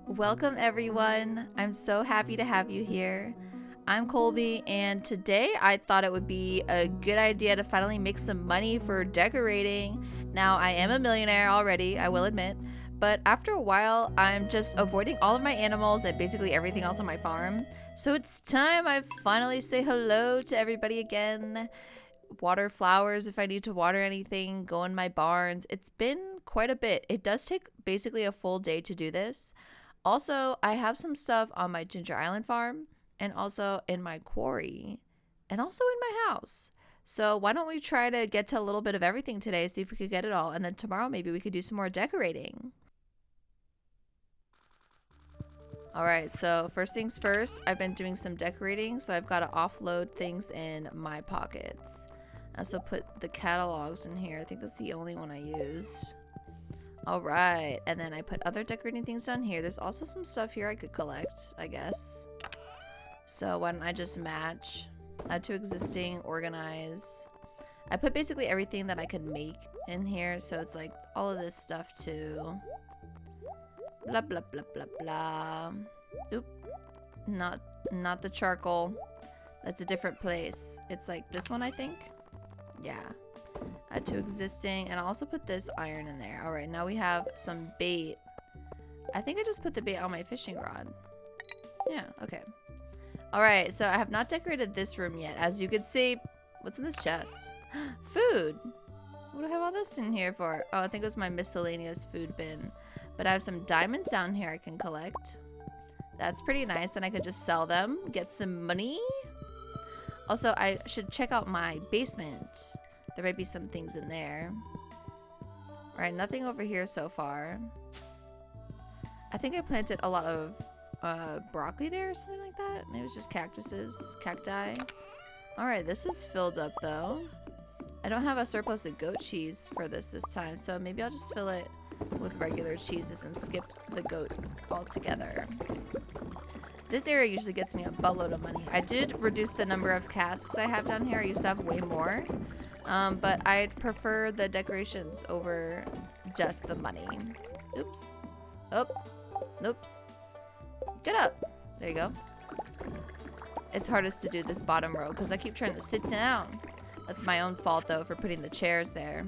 Welcome everyone. I'm so happy to have you here. I'm Colby, and today I thought it would be a good idea to finally make some money for decorating. Now, I am a millionaire already, I will admit, but after a while, I'm just avoiding all of my animals and basically everything else on my farm. So it's time I finally say hello to everybody again. Water flowers if I need to water anything, go in my barns. It's been quite a bit. It does take basically a full day to do this. Also, I have some stuff on my Ginger Island farm and also in my quarry and also in my house. So why don't we try to get to a little bit of everything today, see if we could get it all, and then tomorrow maybe we could do some more decorating. All right, so first things first, I've been doing some decorating, so I've got to offload things in my pockets. I also put the catalogs in here. I think that's the only one I used. All right, and then I put other decorating things down here. There's also some stuff here I could collect, I guess. So why don't I just match, add to existing, organize. I put basically everything that I could make in here, so it's like all of this stuff too. Blah, blah, blah, blah, blah. Oop, not the charcoal. That's a different place. It's like this one, I think. Yeah. Add to existing, and I'll also put this iron in there. All right, now we have some bait. I think I just put the bait on my fishing rod. Yeah, okay. All right, so I have not decorated this room yet. As you can see, what's in this chest? Food. What do I have all this in here for? Oh, I think it was my miscellaneous food bin. But I have some diamonds down here I can collect. That's pretty nice. Then I could just sell them, get some money. Also, I should check out my basement. There might be some things in there. All right, nothing over here so far. I think I planted a lot of broccoli there or something like that. Maybe it's just cacti. All right, this is filled up though. I don't have a surplus of goat cheese for this time, so maybe I'll just fill it with regular cheeses and skip the goat altogether. This area usually gets me a buttload of money. I did reduce the number of casks I have down here. I used to have way more. But I'd prefer the decorations over just the money. Oops. Oh. Oops. Get up. There you go. It's hardest to do this bottom row because I keep trying to sit down. That's my own fault though for putting the chairs there.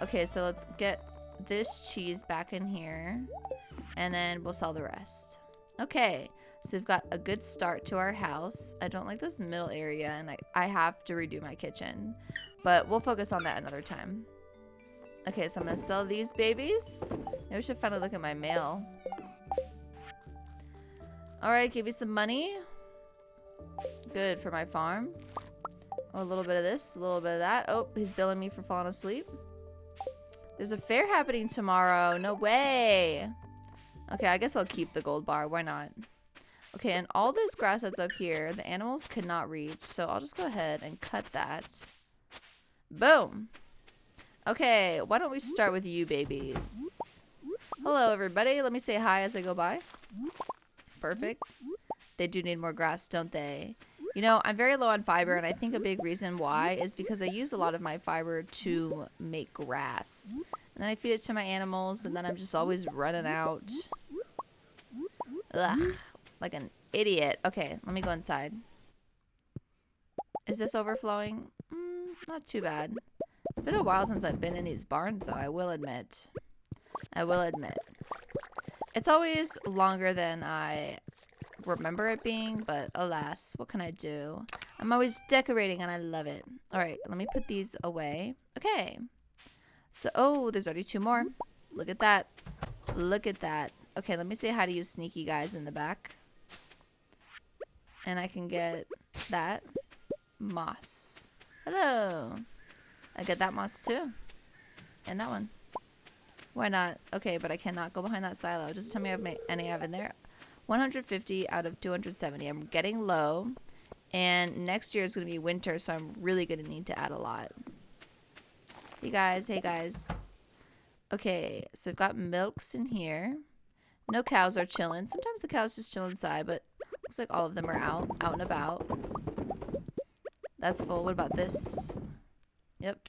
Okay, so let's get this cheese back in here. And then we'll sell the rest. Okay. So we've got a good start to our house. I don't like this middle area, and I have to redo my kitchen. But we'll focus on that another time. Okay, so I'm going to sell these babies. Maybe I should finally look at my mail. Alright, give me some money. Good for my farm. Oh, a little bit of this, a little bit of that. Oh, he's billing me for falling asleep. There's a fair happening tomorrow. No way. Okay, I guess I'll keep the gold bar. Why not? Okay, and all this grass that's up here, the animals could not reach, so I'll just go ahead and cut that. Boom. Okay, why don't we start with you babies? Hello, everybody. Let me say hi as I go by. Perfect. They do need more grass, don't they? You know, I'm very low on fiber, and I think a big reason why is because I use a lot of my fiber to make grass. And then I feed it to my animals, and then I'm just always running out. Ugh. Like an idiot. Okay, let me go inside. Is this overflowing? Not too bad. It's been a while since I've been in these barns, though, I will admit. It's always longer than I remember it being, but alas, what can I do? I'm always decorating, and I love it. All right, let me put these away. Okay. So, oh, there's already 2 more. Look at that. Look at that. Okay, let me say hi to you sneaky guys in the back. And I can get that moss. Hello. I get that moss too. And that one. Why not? Okay, but I cannot go behind that silo. Just tell me if any I have in there. 150 out of 270. I'm getting low. And next year is going to be winter, so I'm really going to need to add a lot. Hey guys. Hey guys. Okay, so I've got milks in here. No cows are chilling. Sometimes the cows just chill inside, but looks like all of them are out and about. That's full. What about this? Yep.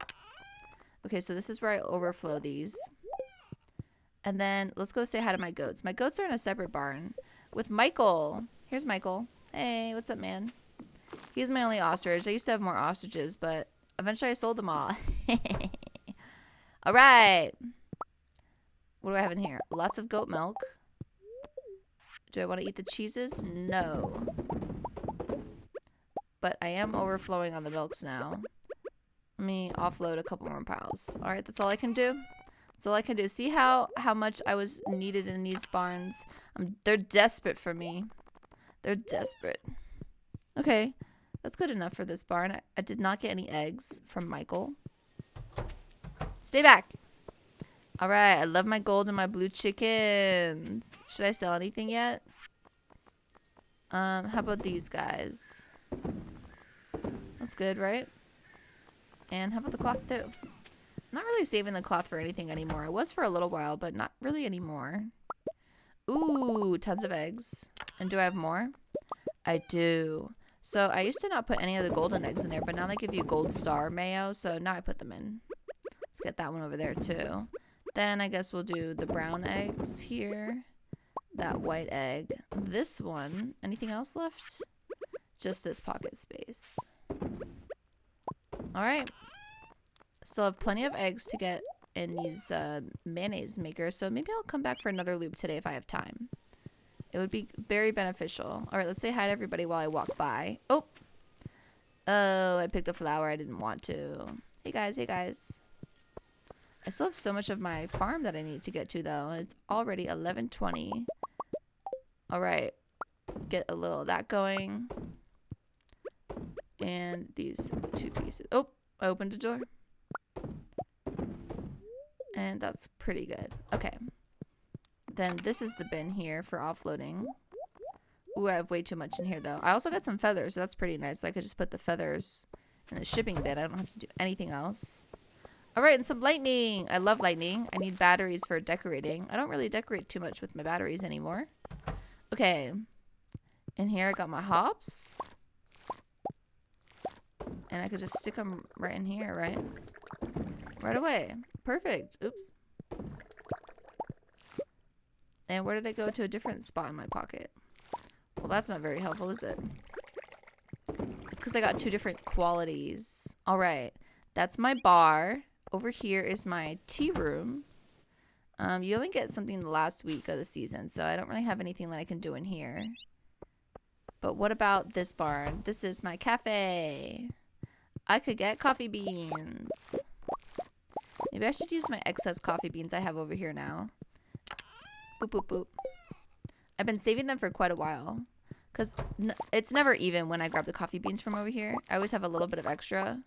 Okay, so this is where I overflow these. And then let's go say hi to my goats. My goats are in a separate barn with Michael. Here's Michael. Hey, what's up, man? He's my only ostrich. I used to have more ostriches, but eventually I sold them all. All right. What do I have in here? Lots of goat milk. Do I want to eat the cheeses? No. But I am overflowing on the milks now. Let me offload a couple more piles. All right, that's all I can do. That's all I can do. See how much I was needed in these barns? They're desperate for me. They're desperate. Okay, that's good enough for this barn. I did not get any eggs from Michael. Stay back. All right, I love my gold and my blue chickens. Should I sell anything yet? How about these guys? That's good, right? And how about the cloth too? Not really saving the cloth for anything anymore. I was for a little while, but not really anymore. Ooh, tons of eggs. And do I have more? I do. So I used to not put any of the golden eggs in there, but now they give you gold star mayo, so now I put them in. Let's get that one over there too. Then I guess we'll do the brown eggs here. That white egg. This one. Anything else left? Just this pocket space. Alright. Still have plenty of eggs to get in these mayonnaise makers, so maybe I'll come back for another loop today if I have time. It would be very beneficial. Alright, let's say hi to everybody while I walk by. Oh! Oh, I picked a flower I didn't want to. Hey guys, hey guys. I still have so much of my farm that I need to get to, though. It's already 11:20. Alright. Get a little of that going. And these two pieces. Oh, I opened a door. And that's pretty good. Okay. Then this is the bin here for offloading. Ooh, I have way too much in here, though. I also got some feathers, so that's pretty nice. So I could just put the feathers in the shipping bin. I don't have to do anything else. Alright, and some lightning. I love lightning. I need batteries for decorating. I don't really decorate too much with my batteries anymore. Okay. In here, I got my hops. And I could just stick them right in here, right? Right away. Perfect. Oops. And where did I go to a different spot in my pocket? Well, that's not very helpful, is it? It's because I got two different qualities. Alright. That's my bar. Over here is my tea room. You only get something the last week of the season, so I don't really have anything that I can do in here. But what about this barn? This is my cafe. I could get coffee beans. Maybe I should use my excess coffee beans I have over here now. Boop, boop, boop. I've been saving them for quite a while. Because it's never even when I grab the coffee beans from over here. I always have a little bit of extra.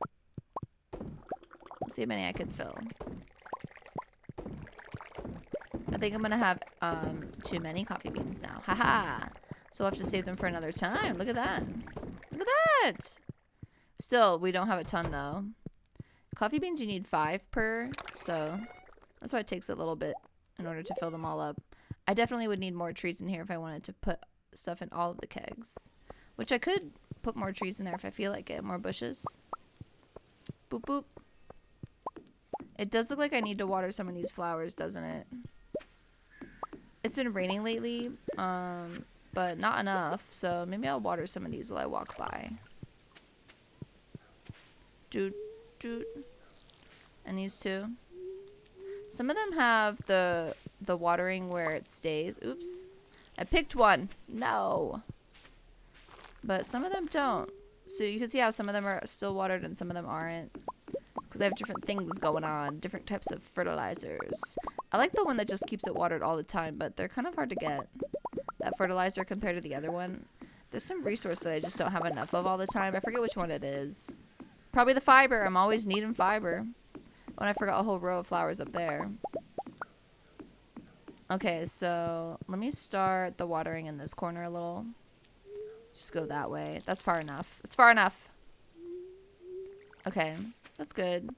Let's see how many I can fill. I think I'm going to have too many coffee beans now. Haha. So I'll have to save them for another time. Look at that. Look at that. Still, we don't have a ton, though. Coffee beans, you need 5 per. So that's why it takes a little bit in order to fill them all up. I definitely would need more trees in here if I wanted to put stuff in all of the kegs. Which I could put more trees in there if I feel like it. More bushes. Boop, boop. It does look like I need to water some of these flowers, doesn't it? It's been raining lately, but not enough. So maybe I'll water some of these while I walk by. Doot, doot. And these two. Some of them have the watering where it stays. Oops. I picked one. No. But some of them don't. So you can see how some of them are still watered and some of them aren't. Because I have different things going on. Different types of fertilizers. I like the one that just keeps it watered all the time, but they're kind of hard to get. That fertilizer compared to the other one. There's some resource that I just don't have enough of all the time. I forget which one it is. Probably the fiber. I'm always needing fiber. Oh, and I forgot a whole row of flowers up there. Okay, so let me start the watering in this corner a little. Just go that way. That's far enough. It's far enough. Okay, that's good.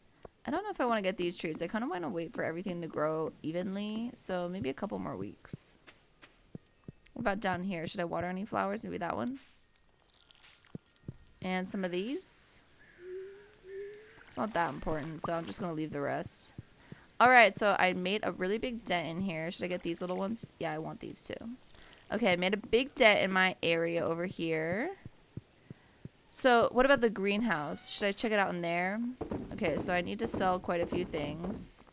I don't know if I want to get these trees. I kind of want to wait for everything to grow evenly. So maybe a couple more weeks. What about down here? Should I water any flowers? Maybe that one. And some of these. It's not that important, so I'm just going to leave the rest. Alright, so I made a really big dent in here. Should I get these little ones? Yeah, I want these too. Okay, I made a big dent in my area over here. So, what about the greenhouse? Should I check it out in there? Okay, so I need to sell quite a few things.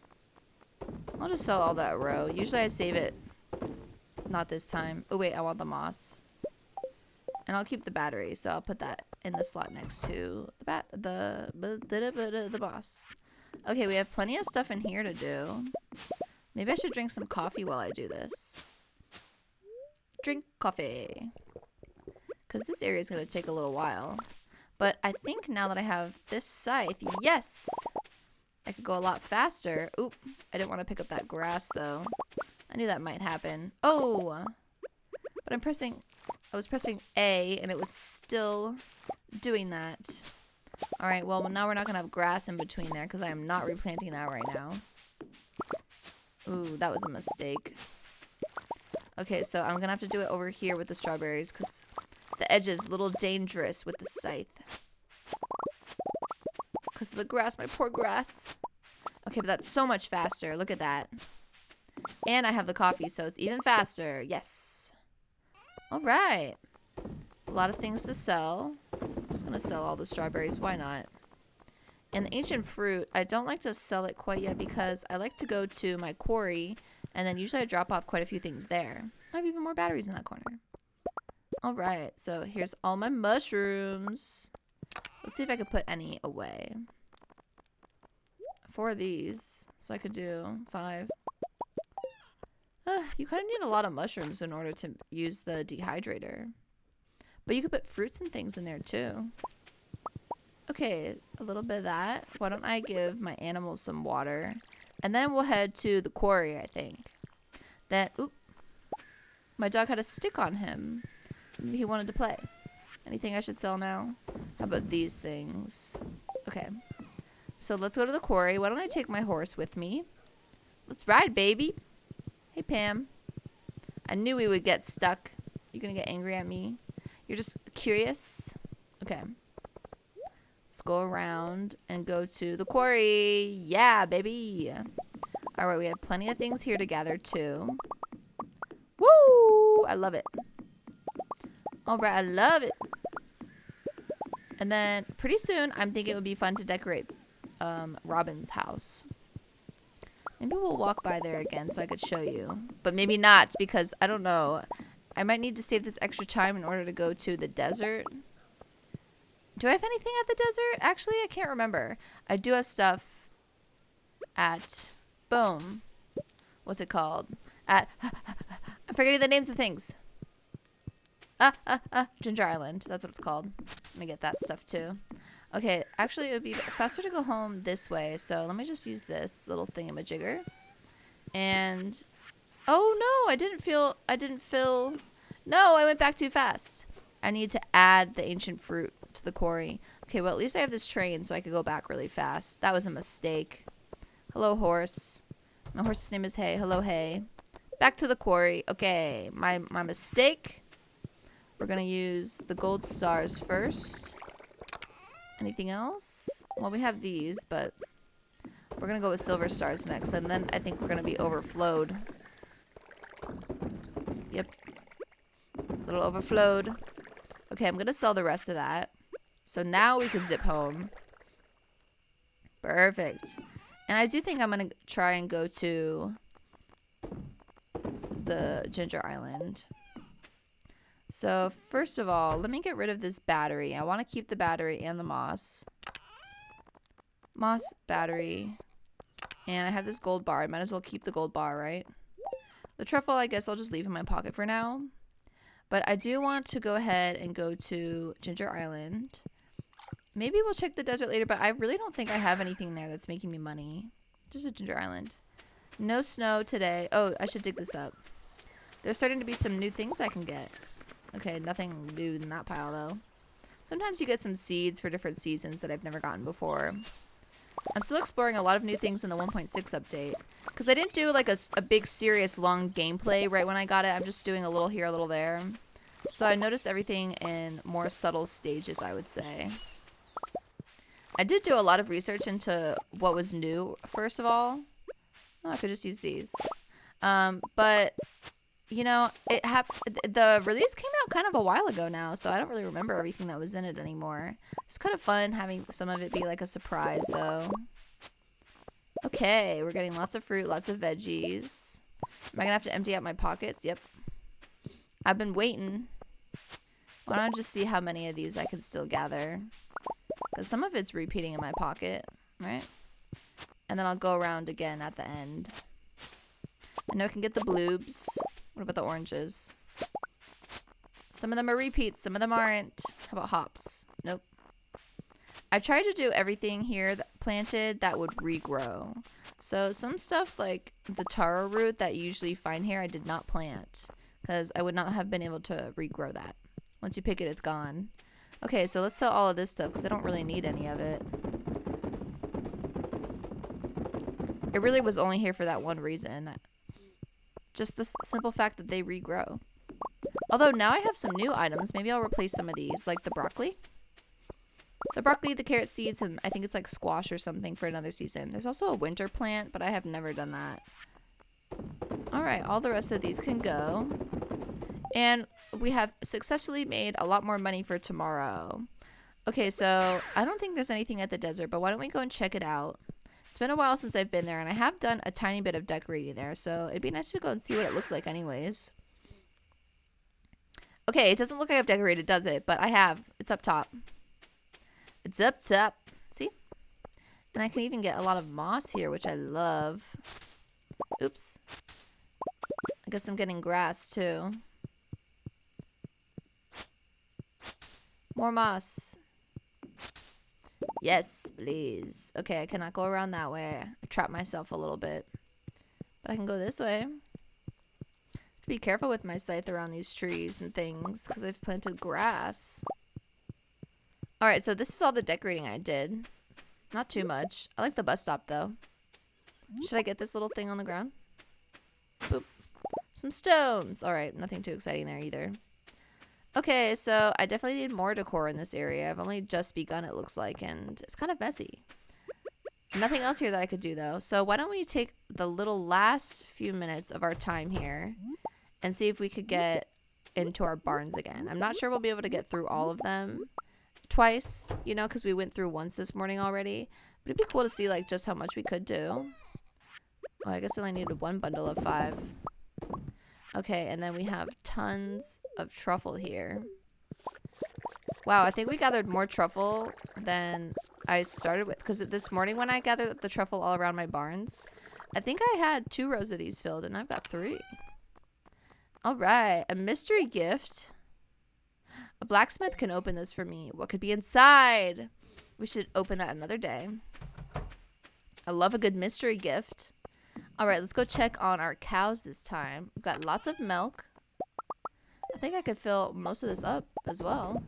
I'll just sell all that row. Usually I save it. Not this time. Oh, wait, I want the moss. And I'll keep the battery, so I'll put that in the slot next to the boss. Okay, we have plenty of stuff in here to do. Maybe I should drink some coffee while I do this. Drink coffee. Because this area is going to take a little while. But I think now that I have this scythe, yes! I could go a lot faster. Oop, I didn't want to pick up that grass, though. I knew that might happen. Oh! But I was pressing A, and it was still doing that. Alright, well, now we're not going to have grass in between there, because I am not replanting that right now. Ooh, that was a mistake. Okay, so I'm going to have to do it over here with the strawberries, because the edge is a little dangerous with the scythe. Because of the grass, my poor grass. Okay, but that's so much faster. Look at that. And I have the coffee, so it's even faster. Yes. Alright. A lot of things to sell. I'm just going to sell all the strawberries. Why not? And the ancient fruit, I don't like to sell it quite yet because I like to go to my quarry, and then usually I drop off quite a few things there. I have even more batteries in that corner. Alright, so here's all my mushrooms. Let's see if I could put any away. 4 of these, so I could do 5. You kind of need a lot of mushrooms in order to use the dehydrator. But you could put fruits and things in there too. Okay, a little bit of that. Why don't I give my animals some water? And then we'll head to the quarry, I think. Then, oop. My dog had a stick on him. Maybe he wanted to play. Anything I should sell now? How about these things? Okay. So let's go to the quarry. Why don't I take my horse with me? Let's ride, baby. Hey, Pam. I knew we would get stuck. You're going to get angry at me? You're just curious? Okay. Let's go around and go to the quarry. Yeah, baby. All right, we have plenty of things here to gather, too. Woo! I love it. All right, I love it. And then pretty soon, I'm thinking it would be fun to decorate Robin's house. Maybe we'll walk by there again so I could show you. But maybe not, because I don't know. I might need to save this extra time in order to go to the desert. Do I have anything at the desert? Actually, I can't remember. I do have stuff at... Boom. What's it called? At... I'm forgetting the names of things. Ginger Island. That's what it's called. Let me get that stuff too. Okay, actually it would be faster to go home this way. So let me just use this little thingamajigger. And... Oh no, I didn't fill... No, I went back too fast. I need to add the ancient fruit to the quarry. Okay, well at least I have this train so I could go back really fast. That was a mistake. Hello, horse. My horse's name is Hay. Hello, Hay. Back to the quarry. Okay, my mistake. We're going to use the gold stars first. Anything else? Well, we have these, but we're going to go with silver stars next. And then I think we're going to be overflowed. Yep. A little overflowed. Okay, I'm going to sell the rest of that. So now we can zip home. Perfect. And I do think I'm going to try and go to the Ginger Island. So first of all, let me get rid of this battery. I want to keep the battery and the moss. Moss, battery. And I have this gold bar. I might as well keep the gold bar, right? The truffle, I guess I'll just leave in my pocket for now. But I do want to go ahead and go to Ginger Island. Maybe we'll check the desert later, but I really don't think I have anything there that's making me money. Just a Ginger Island. No snow today. Oh, I should dig this up. There's starting to be some new things I can get. Okay, nothing new in that pile, though. Sometimes you get some seeds for different seasons that I've never gotten before. I'm still exploring a lot of new things in the 1.6 update. Because I didn't do, like, a big, serious, long gameplay right when I got it. I'm just doing a little here, a little there. So I noticed everything in more subtle stages, I would say. I did do a lot of research into what was new, first of all. Oh, I could just use these. But you know, the release came out kind of a while ago now, so I don't really remember everything that was in it anymore. It's kind of fun having some of it be like a surprise, though. Okay, we're getting lots of fruit, lots of veggies. Am I gonna have to empty out my pockets? Yep. I've been waiting. Why don't I just see how many of these I can still gather? Because some of it's repeating in my pocket, right? And then I'll go around again at the end. I know I can get the bloobs. What about the oranges? Some of them are repeats, some of them aren't. How about hops? Nope. I tried to do everything here that planted that would regrow. So some stuff like the taro root that you usually find here, I did not plant. Because I would not have been able to regrow that. Once you pick it, it's gone. Okay, so let's sell all of this stuff because I don't really need any of it. It really was only here for that one reason. Just the simple fact that they regrow. Although now I have some new items. Maybe I'll replace some of these, like the broccoli. The broccoli, the carrot seeds, and I think it's like squash or something for another season. There's also a winter plant, but I have never done that. Alright, all the rest of these can go. And we have successfully made a lot more money for tomorrow. Okay, so I don't think there's anything at the desert, but why don't we go and check it out? It's been a while since I've been there, and I have done a tiny bit of decorating there, so it'd be nice to go and see what it looks like anyways. Okay, it doesn't look like I've decorated, does it? But I have. It's up top. It's up top. See? And I can even get a lot of moss here, which I love. Oops. I guess I'm getting grass, too. More moss. Yes, please. Okay, I cannot go around that way. I trapped myself a little bit. But I can go this way. Be careful with my scythe around these trees and things because I've planted grass. Alright, so this is all the decorating I did. Not too much. I like the bus stop, though. Should I get this little thing on the ground? Boop. Some stones. Alright, nothing too exciting there either. Okay, so I definitely need more decor in this area. I've only just begun, it looks like, and it's kind of messy. Nothing else here that I could do, though. So why don't we take the little last few minutes of our time here and see if we could get into our barns again. I'm not sure we'll be able to get through all of them twice, you know, because we went through once this morning already. But it'd be cool to see, like, just how much we could do. Oh, I guess I only needed one bundle of 5. Okay, and then we have tons of truffle here. Wow, I think we gathered more truffle than I started with. Because this morning when I gathered the truffle all around my barns, I think I had 2 rows of these filled, and I've got 3. Alright, a mystery gift. A blacksmith can open this for me. What could be inside? We should open that another day. I love a good mystery gift. Alright, let's go check on our cows this time. We've got lots of milk. I think I could fill most of this up as well.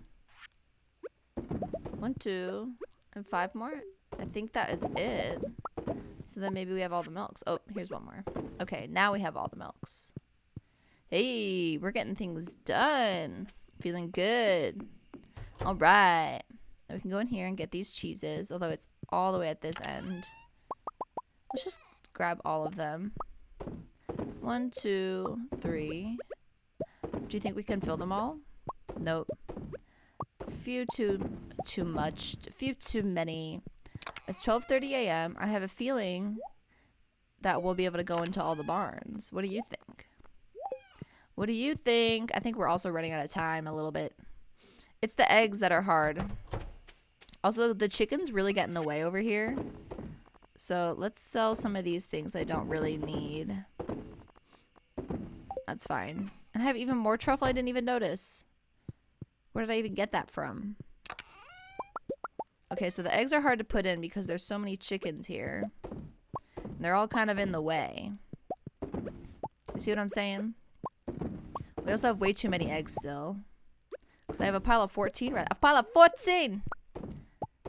1, 2, and 5 more. I think that is it. So then maybe we have all the milks. Oh, here's one more. Okay, now we have all the milks. Hey, we're getting things done. Feeling good. All right. Now we can go in here and get these cheeses, although it's all the way at this end. Let's just grab all of them. 1, 2, 3. Do you think we can fill them all? Nope. A few too much. A few too many. It's 12:30 a.m. I have a feeling that we'll be able to go into all the barns. What do you think? What do you think? I think we're also running out of time a little bit. It's the eggs that are hard. Also, the chickens really get in the way over here. So let's sell some of these things I don't really need. That's fine. And I have even more truffle I didn't even notice. Where did I even get that from? Okay, so the eggs are hard to put in because there's so many chickens here. And they're all kind of in the way. You see what I'm saying? We also have way too many eggs still. Because I have a pile of 14. A pile of 14!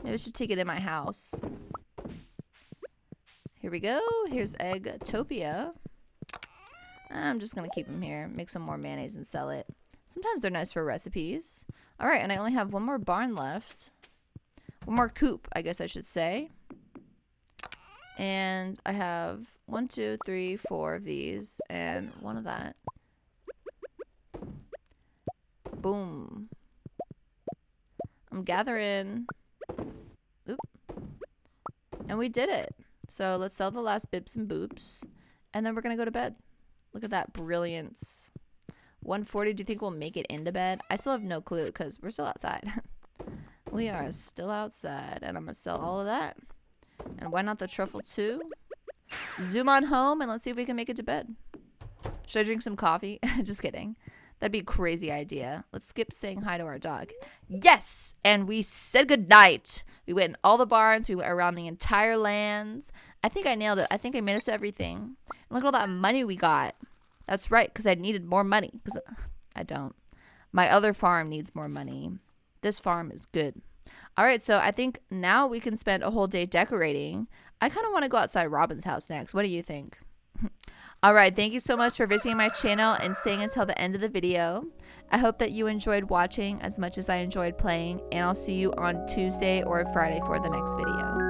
Maybe I should take it in my house. Here we go. Here's Eggtopia. I'm just going to keep them here. Make some more mayonnaise and sell it. Sometimes they're nice for recipes. Alright, and I only have one more barn left. One more coop, I guess I should say. And I have 1, 2, 3, 4 of these and 1 of that. Boom. I'm gathering. Oop. And we did it. So let's sell the last bibs and boops. And then we're going to go to bed. Look at that brilliance. 140. Do you think we'll make it into bed? I still have no clue because we're still outside. We are still outside. And I'm going to sell all of that. And why not the truffle too? Zoom on home and let's see if we can make it to bed. Should I drink some coffee? Just kidding. That'd be a crazy idea. Let's skip saying hi to our dog. Yes! And we said goodnight. We went in all the barns. We went around the entire lands. I think I nailed it. I think I made it to everything. And look at all that money we got. That's right, because I needed more money. Because I don't. My other farm needs more money. This farm is good. All right, so I think now we can spend a whole day decorating. I kind of want to go outside Robin's house next. What do you think? All right, thank you so much for visiting my channel and staying until the end of the video. I hope that you enjoyed watching as much as I enjoyed playing, and I'll see you on Tuesday or Friday for the next video.